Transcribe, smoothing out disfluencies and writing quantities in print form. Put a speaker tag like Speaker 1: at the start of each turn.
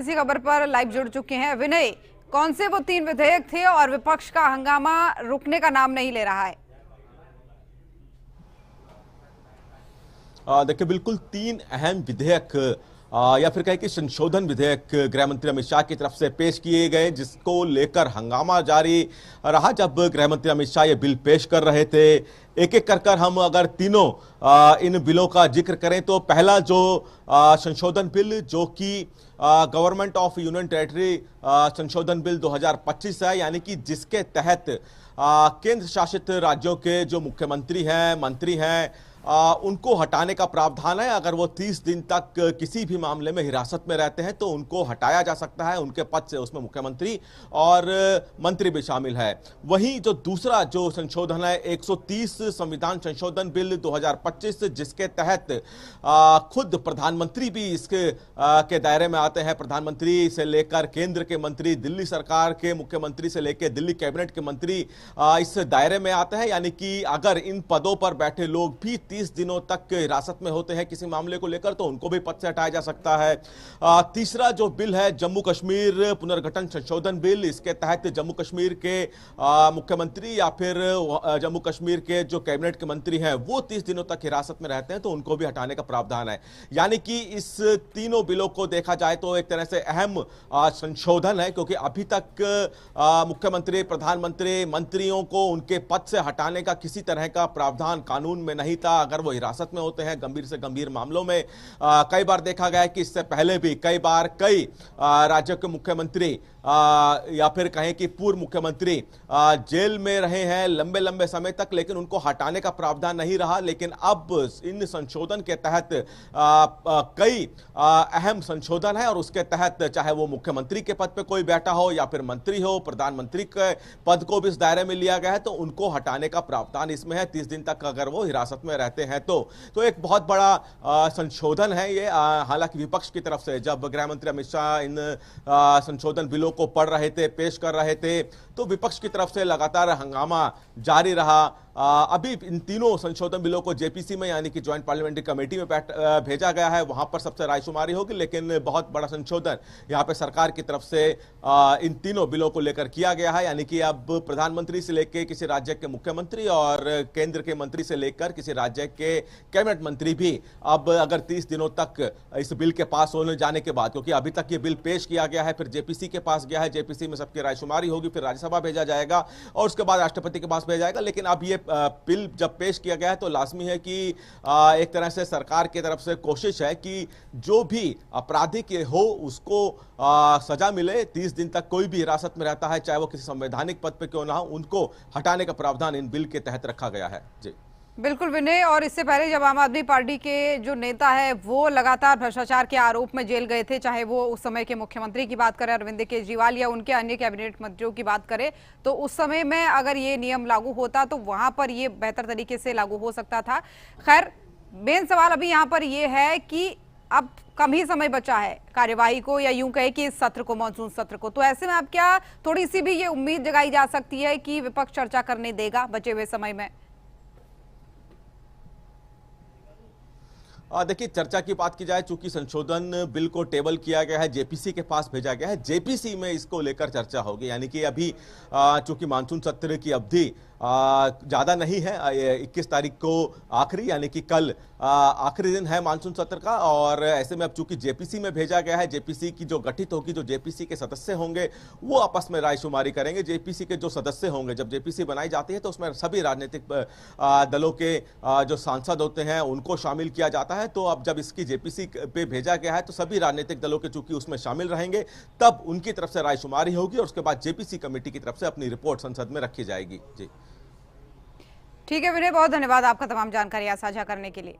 Speaker 1: इसी खबर पर लाइव जुड़ चुके हैं विनय। कौन से वो 3 विधेयक थे और विपक्ष का हंगामा रुकने का नाम नहीं ले रहा है?
Speaker 2: देखिए, बिल्कुल 3 अहम विधेयक या फिर कहें कि संशोधन विधेयक गृह मंत्री अमित शाह की तरफ से पेश किए गए, जिसको लेकर हंगामा जारी रहा। जब गृह मंत्री अमित शाह ये बिल पेश कर रहे थे, एक एक कर हम अगर तीनों इन बिलों का जिक्र करें तो पहला जो संशोधन बिल जो कि गवर्नमेंट ऑफ यूनियन टेरिटरी संशोधन बिल 2025 है, यानी कि जिसके तहत केंद्र शासित राज्यों के जो मुख्यमंत्री हैं, मंत्री हैं, उनको हटाने का प्रावधान है। अगर वो 30 दिन तक किसी भी मामले में हिरासत में रहते हैं तो उनको हटाया जा सकता है उनके पद से। उसमें मुख्यमंत्री और मंत्री भी शामिल है। वहीं जो दूसरा जो संशोधन है 130 संविधान संशोधन बिल 2025, जिसके तहत खुद प्रधानमंत्री भी इसके के दायरे में आते हैं। प्रधानमंत्री से लेकर केंद्र के मंत्री, दिल्ली सरकार के मुख्यमंत्री से लेकर दिल्ली कैबिनेट के मंत्री इस दायरे में आते हैं। यानी कि अगर इन पदों पर बैठे लोग भी 30 दिनों तक हिरासत में होते हैं किसी मामले को लेकर तो उनको भी पद से हटाया जा सकता है। तीसरा जो बिल है जम्मू कश्मीर पुनर्गठन संशोधन बिल, इसके तहत जम्मू कश्मीर के मुख्यमंत्री या फिर जम्मू कश्मीर के जो कैबिनेट के मंत्री हैं वो 30 दिनों तक हिरासत में रहते हैं तो उनको भी हटाने का प्रावधान है। यानी कि इस तीनों बिलों को देखा जाए तो एक तरह से अहम संशोधन है, क्योंकि अभी तक मुख्यमंत्री, प्रधानमंत्री, मंत्रियों को उनके पद से हटाने का किसी तरह का प्रावधान कानून में नहीं था अगर वो हिरासत में होते हैं गंभीर से गंभीर मामलों में। कई बार देखा गया है कि इससे पहले भी कई बार कई राज्यों के मुख्यमंत्री या फिर कहें कि पूर्व मुख्यमंत्री जेल में रहे हैं लंबे लंबे समय तक, लेकिन उनको हटाने का प्रावधान नहीं रहा। लेकिन अब इन संशोधन के तहत कई अहम संशोधन है और उसके तहत चाहे वो मुख्यमंत्री के पद पे कोई बैठा हो या फिर मंत्री हो, प्रधानमंत्री के पद को भी इस दायरे में लिया गया है तो उनको हटाने का प्रावधान इसमें है 30 दिन तक अगर वो हिरासत में रहते हैं तो एक बहुत बड़ा संशोधन है ये। हालांकि विपक्ष की तरफ से जब गृह मंत्री अमित शाह इन संशोधन बिलों को पढ़ रहे थे, पेश कर रहे थे, तो विपक्ष की तरफ से लगातार हंगामा जारी रहा। अभी इन तीनों संशोधन बिलों को जेपीसी में यानी कि ज्वाइंट पार्लियामेंट्री कमेटी में भेजा गया है, वहां पर सबसे रायशुमारी होगी। लेकिन बहुत बड़ा संशोधन यहां पे सरकार की तरफ से इन तीनों बिलों को लेकर किया गया है। यानी कि अब प्रधानमंत्री से लेकर किसी राज्य के मुख्यमंत्री और केंद्र के मंत्री से लेकर किसी राज्य के कैबिनेट मंत्री भी अब अगर 30 दिनों तक इस बिल के पास होने जाने के बाद, क्योंकि अभी तक ये बिल पेश किया गया है, फिर जेपीसी के पास गया है, जेपीसी में सबकी रायशुमारी होगी, फिर राज्यसभा भेजा जाएगा और उसके बाद राष्ट्रपति के पास भेजा जाएगा। लेकिन अब ये बिल जब पेश किया गया है तो लाजमी है कि एक तरह से सरकार की तरफ से कोशिश है कि जो भी आपराधिक हो उसको सजा मिले। 30 दिन तक कोई भी हिरासत में रहता है चाहे वो किसी संवैधानिक पद पर क्यों ना हो, उनको हटाने का प्रावधान इन बिल के तहत रखा गया है। जी
Speaker 1: बिल्कुल विनय। और इससे पहले जब आम आदमी पार्टी के जो नेता है वो लगातार भ्रष्टाचार के आरोप में जेल गए थे, चाहे वो उस समय के मुख्यमंत्री की बात करें अरविंद केजरीवाल या उनके अन्य कैबिनेट मंत्रियों की बात करें, तो उस समय में अगर ये नियम लागू होता तो वहां पर ये बेहतर तरीके से लागू हो सकता था। खैर, मेन सवाल अभी यहाँ पर ये है कि अब कम ही समय बचा है कार्यवाही को, या यूं कहे कि इस सत्र को, मानसून सत्र को, तो ऐसे में अब क्या थोड़ी सी भी ये उम्मीद जगाई जा सकती है कि विपक्ष चर्चा करने देगा बचे हुए समय में?
Speaker 2: देखिए, चर्चा की बात की जाए, चूंकि संशोधन बिल को टेबल किया गया है, जेपीसी के पास भेजा गया है, जेपीसी में इसको लेकर चर्चा होगी। यानी कि अभी चूंकि मानसून सत्र की अवधि ज़्यादा नहीं है, 21 तारीख को आखिरी यानी कि कल आखिरी दिन है मानसून सत्र का, और ऐसे में अब चूंकि जेपीसी में भेजा गया है, जेपीसी की जो गठित होगी, जो जेपीसी के सदस्य होंगे वो आपस में रायशुमारी करेंगे। जेपीसी के जो सदस्य होंगे, जब जेपीसी बनाई जाती है तो उसमें सभी राजनीतिक दलों के जो सांसद होते हैं उनको शामिल किया जाता है। तो अब जब इसकी जेपीसी पे भेजा गया है तो सभी राजनीतिक दलों के चूंकि उसमें शामिल रहेंगे, तब उनकी तरफ से रायशुमारी होगी और उसके बाद जेपीसी कमेटी की तरफ से अपनी रिपोर्ट संसद में रखी जाएगी। जी
Speaker 1: ठीक है विनय, बहुत धन्यवाद आपका तमाम जानकारियां साझा करने के लिए।